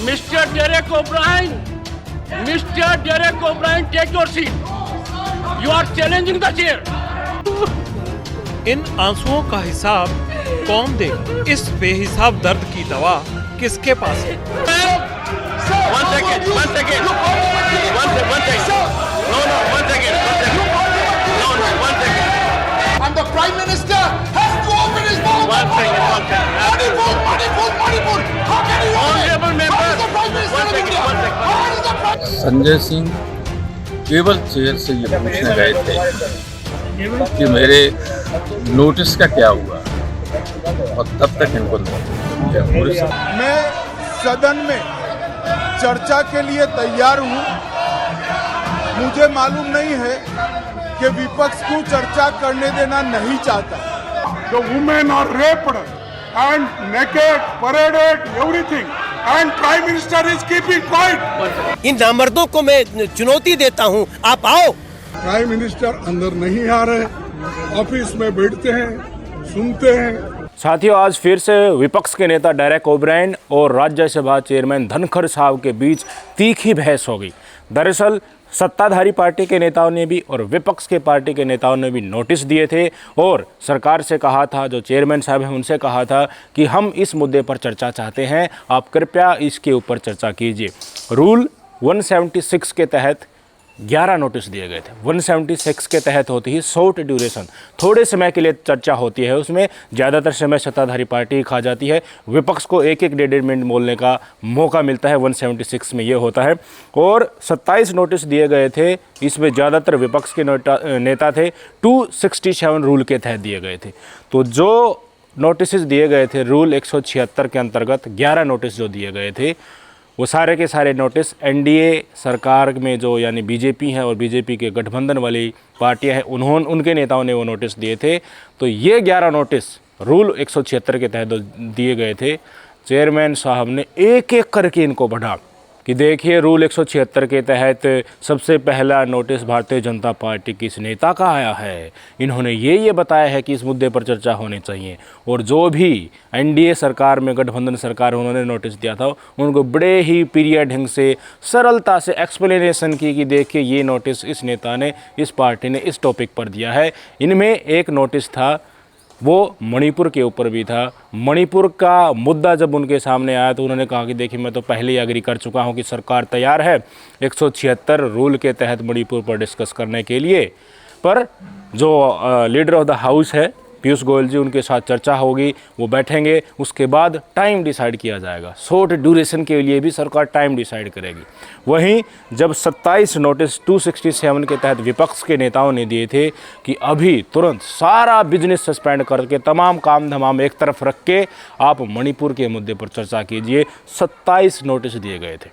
Mr. Derek O'Brien, take your seat. You are challenging the chair. इन आंसुओं का हिसाब कौन दे? इस बेहिसाब दर्द की दवा किसके पास है? One second. No, one second. And the Prime Minister has to open his mouth. One second. Manipur. How can you Honorable member. How is the Prime Minister of India? How is the Prime Sanjay Singh केवल chair से ये पूछने गए थे कि मेरे notice का क्या हुआ और तब तक इनको नोटिस। मैं सदन में चर्चा के लिए तैयार हूं। मुझे मालूम नहीं है कि विपक्ष क्यों चर्चा करने देना नहीं चाहता। The women are raped and naked, paraded, everything, and Prime Minister is keeping quiet. इन नामर्दों को मैं चुनौती देता हूं, आप आओ। प्राइम मिनिस्टर अंदर नहीं आ रहे, ऑफिस में बैठते हैं, सुनते हैं। साथियों, आज फिर से विपक्ष के नेता डेरेक ओब्रायन और राज्यसभा चेयरमैन धनखड़ साहब के बीच तीखी बहस हो गई। दरअसल सत्ताधारी पार्टी के नेताओं ने भी और विपक्ष के पार्टी के नेताओं ने भी नोटिस दिए थे और सरकार से कहा था, जो चेयरमैन साहब हैं उनसे कहा था कि हम इस मुद्दे पर चर्चा चाहते हैं, आप कृपया इसके ऊपर चर्चा कीजिए। रूल 176 के तहत 11 नोटिस दिए गए थे। 176 के तहत होती है शॉर्ट ड्यूरेशन, थोड़े समय के लिए चर्चा होती है, उसमें ज़्यादातर समय सत्ताधारी पार्टी खा जाती है, विपक्ष को एक 1.5 मिनट बोलने का मौका मिलता है। 176 में ये होता है और 27 नोटिस दिए गए थे, इसमें ज़्यादातर विपक्ष के नेता थे। 267 रूल के तहत दिए गए थे। तो जो नोटिस दिए गए थे रूल 176 के अंतर्गत 11 नोटिस जो दिए गए थे, वो सारे के सारे नोटिस एनडीए सरकार में जो यानी बीजेपी है और बीजेपी के गठबंधन वाली पार्टियां हैं उनके नेताओं ने वो नोटिस दिए थे। तो ये 11 नोटिस रूल 176 के तहत दिए गए थे। चेयरमैन साहब ने एक एक करके इनको बढ़ा कि देखिए रूल 176 के तहत सबसे पहला नोटिस भारतीय जनता पार्टी किस नेता का आया है। इन्होंने ये बताया है कि इस मुद्दे पर चर्चा होनी चाहिए और जो भी एनडीए सरकार में गठबंधन सरकार उन्होंने नोटिस दिया था उनको बड़े ही प्रिय ढंग से सरलता से एक्सप्लेनेशन की कि देखिए ये नोटिस इस नेता ने, इस पार्टी ने इस टॉपिक पर दिया है। इनमें एक नोटिस था वो मणिपुर के ऊपर भी था। मणिपुर का मुद्दा जब उनके सामने आया तो उन्होंने कहा कि देखिए मैं तो पहले ही एग्री कर चुका हूं कि सरकार तैयार है 176 रूल के तहत मणिपुर पर डिस्कस करने के लिए, पर जो लीडर ऑफ द हाउस है पीयूष गोयल जी, उनके साथ चर्चा होगी, वो बैठेंगे, उसके बाद टाइम डिसाइड किया जाएगा। शॉर्ट ड्यूरेशन के लिए भी सरकार टाइम डिसाइड करेगी। वहीं जब 27 नोटिस 267 के तहत विपक्ष के नेताओं ने दिए थे कि अभी तुरंत सारा बिजनेस सस्पेंड करके तमाम काम धमाम एक तरफ रख के आप मणिपुर के मुद्दे पर चर्चा कीजिए, 27 नोटिस दिए गए थे।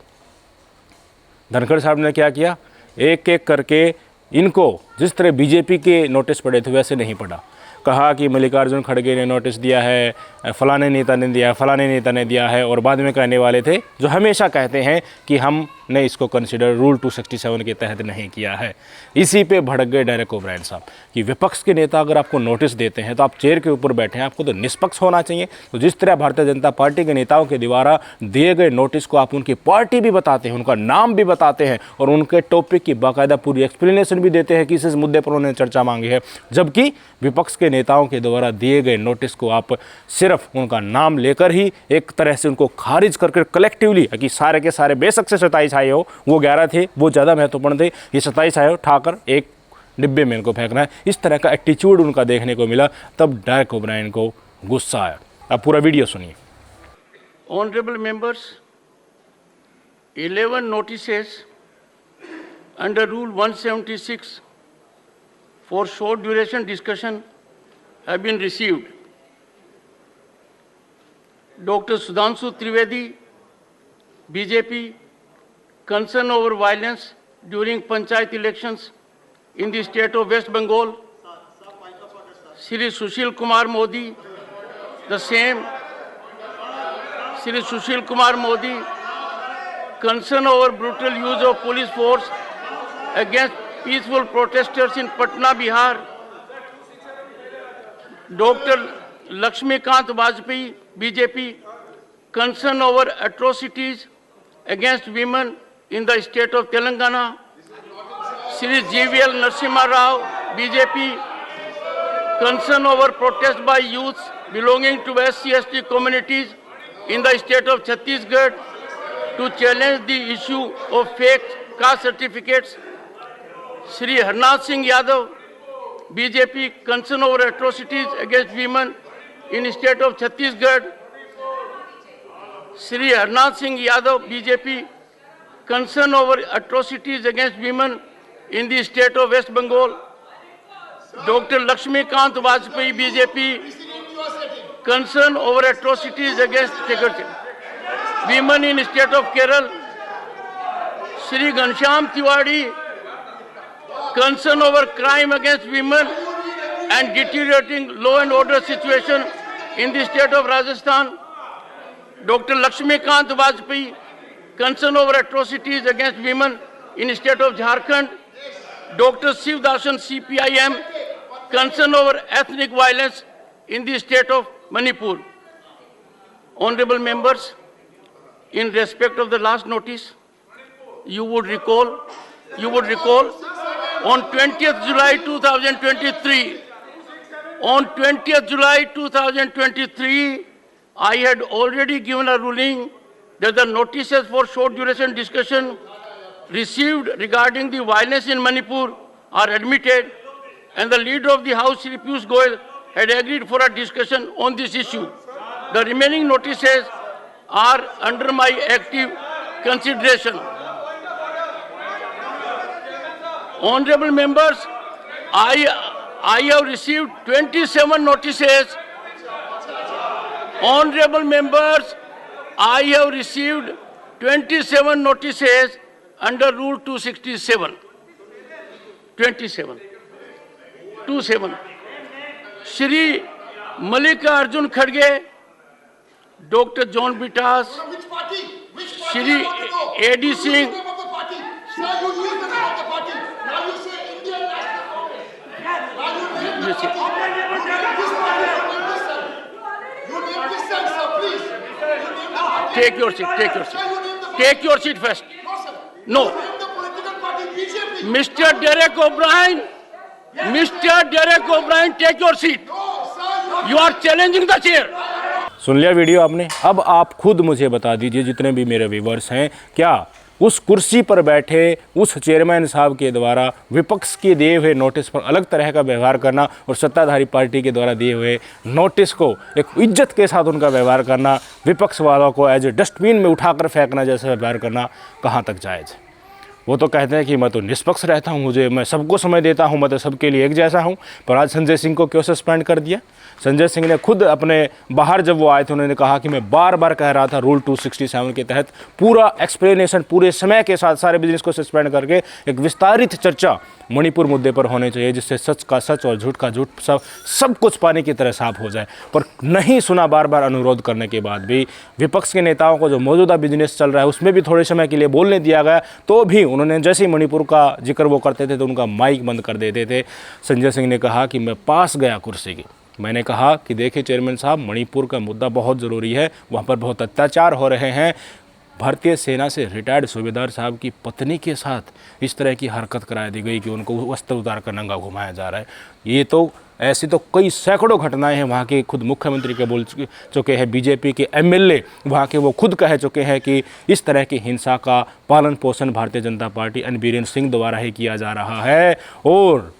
धनखड़ साहब ने क्या किया, एक एक करके इनको जिस तरह बीजेपी के नोटिस पड़े थे वैसे नहीं पढ़ा। कहा कि मल्लिकार्जुन खड़गे ने नोटिस दिया है, फलाने नेता ने दिया, फलाने नेता ने दिया है, और बाद में कहने वाले थे जो हमेशा कहते हैं कि हमने इसको कंसिडर रूल 267 के तहत नहीं किया है। इसी पे भड़क गए डेरेक ओब्रायन साहब कि विपक्ष के नेता अगर आपको नोटिस देते हैं तो आप चेयर के ऊपर बैठे हैं, आपको तो निष्पक्ष होना चाहिए। तो जिस तरह भारतीय जनता पार्टी के नेताओं के द्वारा दिए गए नोटिस को आप उनकी पार्टी भी बताते हैं, उनका नाम भी बताते हैं और उनके टॉपिक की बाकायदा पूरी एक्सप्लेनेशन भी देते हैं कि इस मुद्दे पर उन्होंने चर्चा मांगी है, जबकि विपक्ष के नेताओं के द्वारा दिए गए नोटिस को आप सिर्फ उनका नाम लेकर ही एक तरह से उनको खारिज करके कलेक्टिवली कि सारे के सारे बेशक से 27 आए हो, वो 11 थे, वो ज़्यादा महत्वपूर्ण थे, ये 27 आए हो उठाकर एक डिब्बे में इनको फेंकना है, इस तरह का एटीट्यूड उनका देखने को मिला। तब डेरेक ओब्रायन को गुस्सा आया। अब पूरा वीडियो सुनिए। Honorable members, 11 notices under Rule 176 for short duration discussion have been received. Dr. Sudhanshu Trivedi, BJP, concern over violence during panchayat elections in the state of West Bengal. Shri Sushil Kumar Modi, the same. Shri Sushil Kumar Modi, concern over brutal use of police force against peaceful protesters in Patna, Bihar. Dr. Lakshmikant Vajpayee, BJP, concern over atrocities against women in the state of Telangana, Shri GVL Narasimha Rao, BJP, concern over protest by youths belonging to SC/ST communities in the state of Chhattisgarh to challenge the issue of fake caste certificates, Shri Harnath Singh Yadav, BJP, concern over atrocities against women in the state of Chhattisgarh, Shri Harnath Singh Yadav, BJP, concern over atrocities against women in the state of West Bengal, Dr. Lakshmikant Vajpayee, BJP, concern over atrocities against women in the state of Kerala, Shri Ghanshyam Tiwari, concern over crime against women and deteriorating law and order situation in the state of Rajasthan, Dr. Lakshmikant Vajpayee, concern over atrocities against women in the state of Jharkhand, Dr. Shiv Darshan CPIM, concern over ethnic violence in the state of Manipur. Honorable members, in respect of the last notice, you would recall on 20th July 2023, I had already given a ruling that the notices for short duration discussion received regarding the violence in Manipur are admitted, and the leader of the House, Shri Piyush Goyal, had agreed for a discussion on this issue. The remaining notices are under my active consideration. Honorable members, I have received 27 notices. Honorable members, I have received 27 notices under Rule 267. 27. Shri Malika Arjun Khadge, Dr. John Bitas, Shri A.D. Singh, Take your seat. Take your seat first. No. Mr. Derek O'Brien, take your seat. You are challenging the chair. सुन लिया video आपने। अब आप खुद मुझे बता दीजिए, जितने भी मेरे व्यूवर्स हैं, क्या उस कुर्सी पर बैठे उस चेयरमैन साहब के द्वारा विपक्ष के दिए हुए नोटिस पर अलग तरह का व्यवहार करना और सत्ताधारी पार्टी के द्वारा दिए हुए नोटिस को एक इज्जत के साथ उनका व्यवहार करना, विपक्ष वालों को एज ए डस्टबिन में उठाकर फेंकना जैसा व्यवहार करना कहाँ तक जायज़ है? वो तो कहते हैं कि मैं तो निष्पक्ष रहता हूँ, मैं सबको समय देता हूँ, मैं तो सबके लिए एक जैसा हूँ। पर आज संजय सिंह को क्यों सस्पेंड कर दिया? संजय सिंह ने खुद अपने बाहर जब वो आए थे, उन्होंने कहा कि मैं बार बार कह रहा था रूल 267 के तहत पूरा एक्सप्लेनेशन पूरे समय के साथ सारे बिजनेस को सस्पेंड करके एक विस्तारित चर्चा मणिपुर मुद्दे पर होनी चाहिए, जिससे सच का सच और झूठ का झूठ सब कुछ पानी की तरह साफ हो जाए। पर नहीं सुना, बार बार अनुरोध करने के बाद भी विपक्ष के नेताओं को जो मौजूदा बिजनेस चल रहा है उसमें भी थोड़े समय के लिए बोलने दिया गया, तो भी उन्होंने जैसे ही मणिपुर का जिक्र वो करते थे तो उनका माइक बंद कर देते थे। संजय सिंह ने कहा कि मैं पास गया कुर्सी की। मैंने कहा कि देखिए चेयरमैन साहब, मणिपुर का मुद्दा बहुत ज़रूरी है, वहाँ पर बहुत अत्याचार हो रहे हैं। भारतीय सेना से रिटायर्ड सूबेदार साहब की पत्नी के साथ इस तरह की हरकत करा दी गई कि उनको वस्त्र उतार कर नंगा घुमाया जा रहा है। ये तो ऐसी तो कई सैकड़ों घटनाएं हैं। वहाँ के खुद मुख्यमंत्री के बोल चुके हैं, बीजेपी के एमएलए वहाँ के वो खुद कह चुके हैं कि इस तरह की हिंसा का पालन पोषण भारतीय जनता पार्टी एन बीरेन्द्र सिंह द्वारा ही किया जा रहा है। और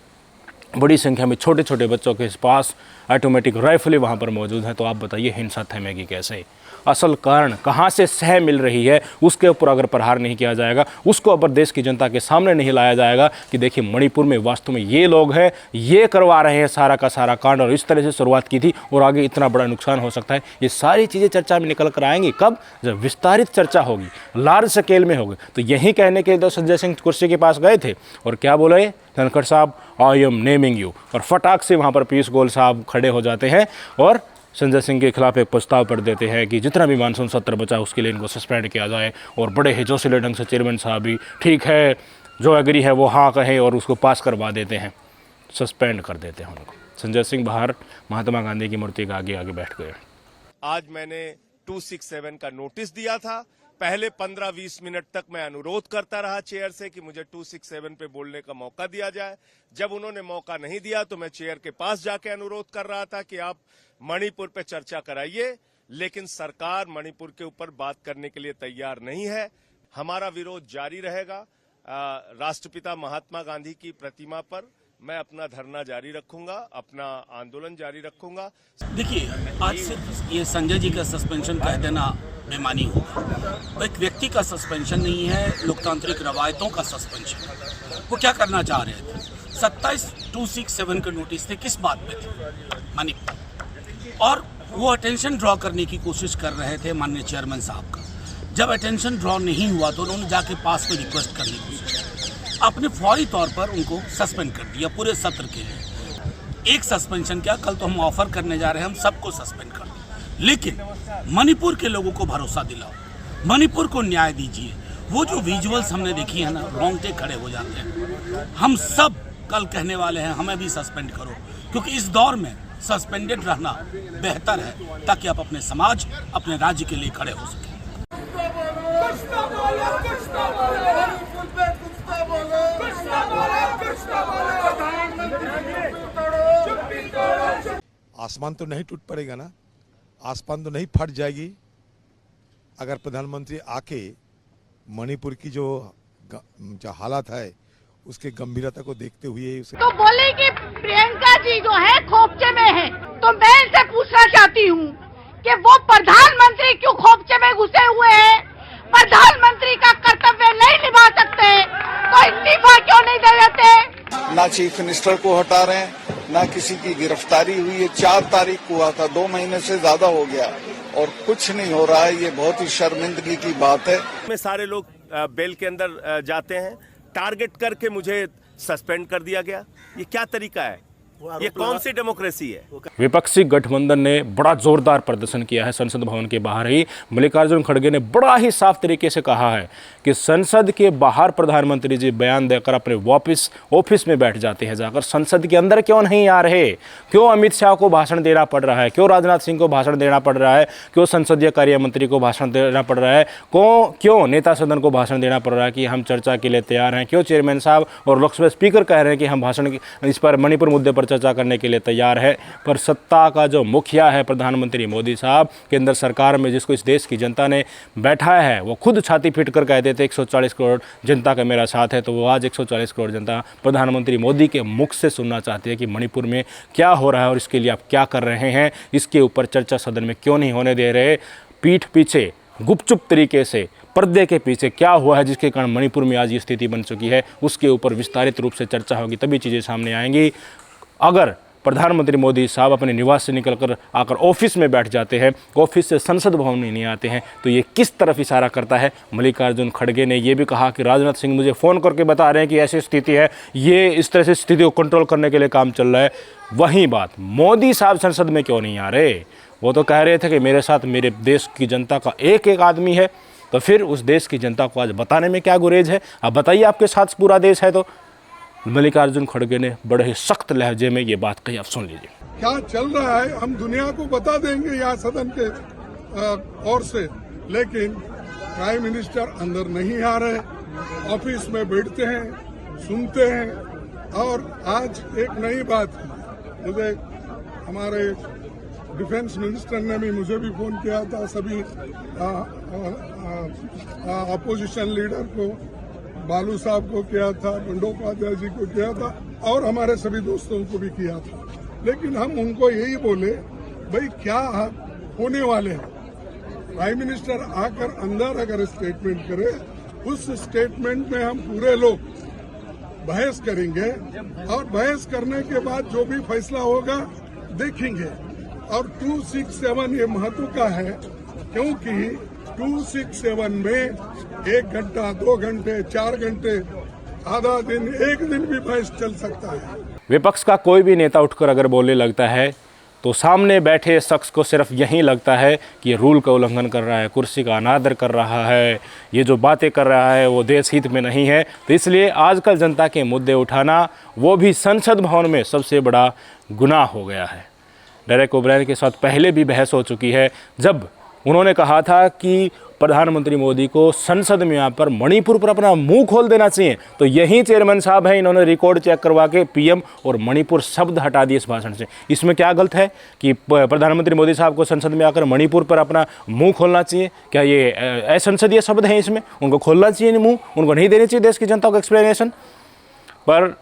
बड़ी संख्या में छोटे छोटे बच्चों के पास ऑटोमेटिक राइफलें वहाँ पर मौजूद हैं। तो आप बताइए हिंसा थमेगी कैसे? असल कारण कहाँ से सह मिल रही है, उसके ऊपर अगर प्रहार नहीं किया जाएगा, उसको अगर देश की जनता के सामने नहीं लाया जाएगा कि देखिए मणिपुर में वास्तव में ये लोग हैं, ये करवा रहे हैं सारा का सारा कांड और इस तरह से शुरुआत की थी और आगे इतना बड़ा नुकसान हो सकता है, ये सारी चीज़ें चर्चा में निकल कर आएंगी। कब? जब विस्तारित चर्चा होगी, लार्ज स्केल में होगी। तो यही कहने के लिए संजय सिंह कुर्सी के पास गए थे और क्या बोले धनखड़ साहब, आई एम नेमिंग यू, और फटाक से वहाँ पर पीयूष गोयल साहब खड़े हो जाते हैं और संजय सिंह के खिलाफ एक प्रस्ताव पढ़ देते हैं कि जितना भी मानसून सत्र बचा उसके लिए इनको सस्पेंड किया जाए। और बड़े ही जोशीले ढंग से चेयरमैन साहब भी ठीक है, जो एग्री है वो हाँ कहे और उसको पास करवा देते हैं, सस्पेंड कर देते हैं उनको। संजय सिंह बाहर महात्मा गांधी की मूर्ति के आगे बैठ गए। आज मैंने 267 का नोटिस दिया था पहले 15-20 मिनट तक मैं अनुरोध करता रहा चेयर से कि मुझे 267 पे बोलने का मौका दिया जाए। जब उन्होंने मौका नहीं दिया तो मैं चेयर के पास जाके अनुरोध कर रहा था कि आप मणिपुर पे चर्चा कराइए, लेकिन सरकार मणिपुर के ऊपर बात करने के लिए तैयार नहीं है। हमारा विरोध जारी रहेगा। राष्ट्रपिता महात्मा गांधी की प्रतिमा पर मैं अपना धरना जारी रखूंगा, अपना आंदोलन जारी रखूंगा। देखिए, आज सिर्फ ये संजय जी का सस्पेंशन कह देना बेमानी होगा। एक व्यक्ति का सस्पेंशन नहीं है, लोकतांत्रिक रवायतों का सस्पेंशन। वो क्या करना चाह रहे थे? 27-267 के नोटिस थे, किस बात पे थे? मणिपुर। और वो अटेंशन ड्रॉ करने की कोशिश कर रहे थे माननीय चेयरमैन साहब का। जब अटेंशन ड्रॉ नहीं हुआ तो उन्होंने जाके पास में रिक्वेस्ट करने की कोशिश की। आपने फौरी तौर पर उनको सस्पेंड कर दिया पूरे सत्र के लिए। एक सस्पेंशन क्या, कल तो हम ऑफर करने जा रहे हैं हम सबको सस्पेंड कर दें। लेकिन मणिपुर के लोगों को भरोसा दिलाओ, मणिपुर को न्याय दीजिए। वो जो विजुअल्स हमने देखी है ना, रोंगटे खड़े हो जाते हैं। हम सब कल कहने वाले हैं हमें भी सस्पेंड करो, क्योंकि इस दौर में सस्पेंडेड रहना बेहतर है, ताकि आप अपने समाज, अपने राज्य के लिए खड़े हो सकें। आसमान तो नहीं टूट पड़ेगा ना, आसमान तो नहीं फट जाएगी अगर प्रधानमंत्री आके मणिपुर की जो हालत है उसके गंभीरता को देखते हुए तो बोले कि प्रियंका जी जो है खोपचे में है, तो मैं इनसे पूछना चाहती हूँ कि वो प्रधानमंत्री क्यों खोपचे में घुसे हुए हैं? प्रधानमंत्री का कर्तव्य नहीं निभा सकते तो इस्तीफा क्यों नहीं दे देते? ना चीफ मिनिस्टर को हटा रहे हैं, ना किसी की गिरफ्तारी हुई है। 4 तारीख को हुआ था, 2 महीने से ज्यादा हो गया और कुछ नहीं हो रहा है। ये बहुत ही शर्मिंदगी की बात है। में सारे लोग बेल के अंदर जाते हैं, टारगेट करके मुझे सस्पेंड कर दिया गया। ये क्या तरीका है? ये कौन सी डेमोक्रेसी है? विपक्षी गठबंधन ने बड़ा जोरदार प्रदर्शन किया है संसद भवन के बाहर ही। मल्लिकार्जुन खड़गे ने बड़ा ही साफ तरीके से कहा है कि संसद के बाहर प्रधानमंत्री जी बयान देकर अपने वापस ऑफिस में बैठ जाते हैं, जाकर संसद के अंदर क्यों नहीं आ रहे? क्यों अमित शाह को भाषण देना पड़ रहा है? क्यों राजनाथ सिंह को भाषण देना पड़ रहा है? क्यों संसदीय कार्य मंत्री को भाषण देना पड़ रहा है? क्यों नेता सदन को भाषण देना पड़ रहा है कि हम चर्चा के लिए तैयार हैं? क्यों चेयरमैन साहब और लोकसभा स्पीकर कह रहे हैं कि हम भाषण इस पर मणिपुर मुद्दे पर चर्चा करने के लिए तैयार है? पर सत्ता का जो मुखिया है प्रधानमंत्री मोदी साहब, केंद्र सरकार में जिसको इस देश की जनता ने बैठाया है, वो खुद छाती पीट कर कहते थे 140 करोड़ जनता का मेरा साथ है। तो वो आज 140 करोड़ जनता प्रधानमंत्री मोदी के मुख से सुनना चाहती है कि मणिपुर में क्या हो रहा है और इसके लिए आप क्या कर रहे हैं। इसके ऊपर चर्चा सदन में क्यों नहीं होने दे रहे? पीठ पीछे गुपचुप तरीके से पर्दे के पीछे क्या हुआ है जिसके कारण मणिपुर में आज ये स्थिति बन चुकी है, उसके ऊपर विस्तारित रूप से चर्चा होगी, तभी चीज़ें सामने आएंगी। अगर प्रधानमंत्री मोदी साहब अपने निवास से निकलकर आकर ऑफिस में बैठ जाते हैं, ऑफिस से संसद भवन में नहीं आते हैं, तो ये किस तरफ इशारा करता है? मल्लिकार्जुन खड़गे ने ये भी कहा कि राजनाथ सिंह मुझे फ़ोन करके बता रहे हैं कि ऐसी स्थिति है, ये इस तरह से स्थिति को कंट्रोल करने के लिए काम चल रहा है। वहीं बात मोदी साहब संसद में क्यों नहीं आ रहे? वो तो कह रहे थे कि मेरे साथ मेरे देश की जनता का एक एक आदमी है। तो फिर उस देश की जनता को आज बताने में क्या गुरेज है? आप बताइए, आपके साथ पूरा देश है। तो मल्लिकार्जुन खड़गे ने बड़े ही सख्त लहजे में ये बात कही, आप सुन लीजिए। क्या चल रहा है हम दुनिया को बता देंगे यहाँ सदन के ओर से, लेकिन प्राइम मिनिस्टर अंदर नहीं आ रहे, ऑफिस में बैठते हैं, सुनते हैं। और आज एक नई बात, मुझे हमारे डिफेंस मिनिस्टर ने भी मुझे भी फोन किया था, सभी अपोजिशन लीडर को, बालू साहब को किया था, बंडोपाध्याय जी को किया था और हमारे सभी दोस्तों को भी किया था। लेकिन हम उनको यही बोले, भाई क्या होने वाले हैं? प्राइम मिनिस्टर आकर अंदर अगर स्टेटमेंट करे, उस स्टेटमेंट में हम पूरे लोग बहस करेंगे और बहस करने के बाद जो भी फैसला होगा देखेंगे। और 267 ये महत्व का है, क्योंकि 267 में 1 घंटा, 2 घंटे, 4 घंटे, आधा दिन, एक दिन भी बहस चल सकता है। विपक्ष का कोई भी नेता उठकर अगर बोलने लगता है तो सामने बैठे शख्स को सिर्फ यही लगता है कि ये रूल का उल्लंघन कर रहा है, कुर्सी का अनादर कर रहा है, ये जो बातें कर रहा है वो देश हित में नहीं है। तो इसलिए आजकल जनता के मुद्दे उठाना, वो भी संसद भवन में, सबसे बड़ा गुनाह हो गया है। डेरेक ओब्रायन के साथ पहले भी बहस हो चुकी है, जब उन्होंने कहा था कि प्रधानमंत्री मोदी को संसद में यहाँ पर मणिपुर पर अपना मुंह खोल देना चाहिए। तो यही चेयरमैन साहब हैं, इन्होंने रिकॉर्ड चेक करवा के पीएम और मणिपुर शब्द हटा दिए इस भाषण से। इसमें क्या गलत है कि प्रधानमंत्री मोदी साहब को संसद में आकर मणिपुर पर अपना मुंह खोलना चाहिए? क्या ये असंसदीय शब्द हैं? इसमें उनको खोलना चाहिए मुंह, उनको नहीं देनी चाहिए देश की जनता को एक्सप्लेनेशन? पर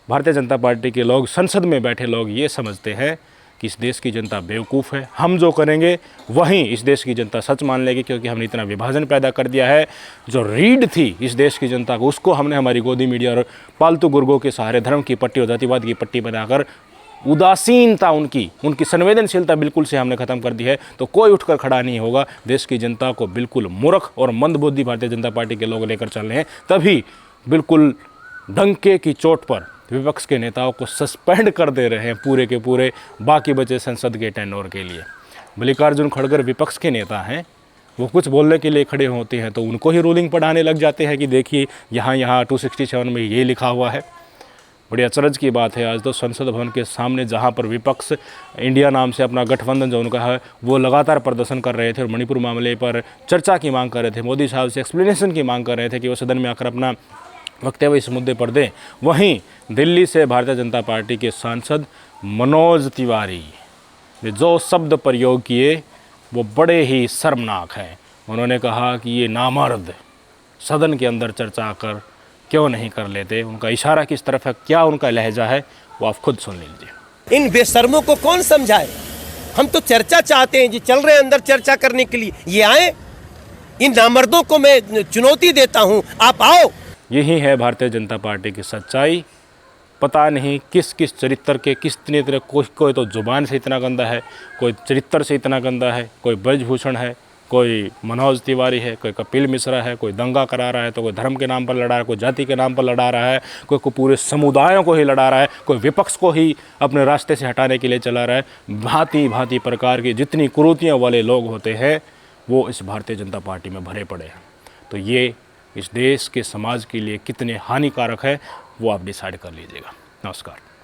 भारतीय जनता पार्टी के लोग, संसद में बैठे लोग ये समझते हैं कि इस देश की जनता बेवकूफ़ है, हम जो करेंगे वहीं इस देश की जनता सच मान लेगी, क्योंकि हमने इतना विभाजन पैदा कर दिया है। जो रीढ़ थी इस देश की जनता को, उसको हमने हमारी गोदी मीडिया और पालतू गुर्गों के सहारे धर्म की पट्टी और जातिवाद की पट्टी बनाकर उदासीनता, उनकी संवेदनशीलता बिल्कुल से हमने ख़त्म कर दी है। तो कोई उठकर खड़ा नहीं होगा। देश की जनता को बिल्कुल मूर्ख और मंदबुद्धि भारतीय जनता पार्टी के लोग लेकर चल रहे हैं। तभी बिल्कुल डंके की चोट पर विपक्ष के नेताओं को सस्पेंड कर दे रहे हैं पूरे के पूरे बाकी बचे संसद के टेन्योर के लिए। मल्लिकार्जुन खड़गे विपक्ष के नेता हैं, वो कुछ बोलने के लिए खड़े होते हैं तो उनको ही रूलिंग पढ़ाने लग जाते हैं कि देखिए यहाँ 267 में ये लिखा हुआ है। बड़ी अचरज की बात है। आज तो संसद भवन के सामने जहाँ पर विपक्ष इंडिया नाम से अपना गठबंधन जो उनका है वो लगातार प्रदर्शन कर रहे थे और मणिपुर मामले पर चर्चा की मांग कर रहे थे, मोदी साहब से एक्सप्लेनेशन की मांग कर रहे थे कि वो सदन में आकर अपना वक्तव्य इस मुद्दे पर दें। वहीं दिल्ली से भारतीय जनता पार्टी के सांसद मनोज तिवारी ने जो शब्द प्रयोग किए वो बड़े ही शर्मनाक हैं। उन्होंने कहा कि ये नामर्द सदन के अंदर चर्चा कर क्यों नहीं कर लेते। उनका इशारा किस तरफ है, क्या उनका लहजा है, वो आप खुद सुन लीजिए। इन बेशर्मों को कौन समझाए? हम तो चर्चा चाहते हैं जी, चल रहे हैं अंदर चर्चा करने के लिए, ये आए। इन नामर्दों को मैं चुनौती देता हूँ, आप आओ। यही है भारतीय जनता पार्टी की सच्चाई। पता नहीं किस किस चरित्र के कितने तरह, कोई तो जुबान से इतना गंदा है, कोई चरित्र से इतना गंदा है, कोई ब्रजभूषण है, कोई मनोज तिवारी है, कोई कपिल मिश्रा है, कोई दंगा करा रहा है तो कोई धर्म के नाम पर लड़ा रहा है, कोई जाति के नाम पर लड़ा रहा है, कोई पूरे समुदायों को ही लड़ा रहा है, कोई विपक्ष को ही अपने रास्ते से हटाने के लिए चला रहा है। भांति भांति प्रकार की जितनी कुरीतियों वाले लोग होते हैं वो इस भारतीय जनता पार्टी में भरे पड़े हैं। तो ये इस देश के समाज के लिए कितने हानिकारक है वो आप डिसाइड कर लीजिएगा। नमस्कार।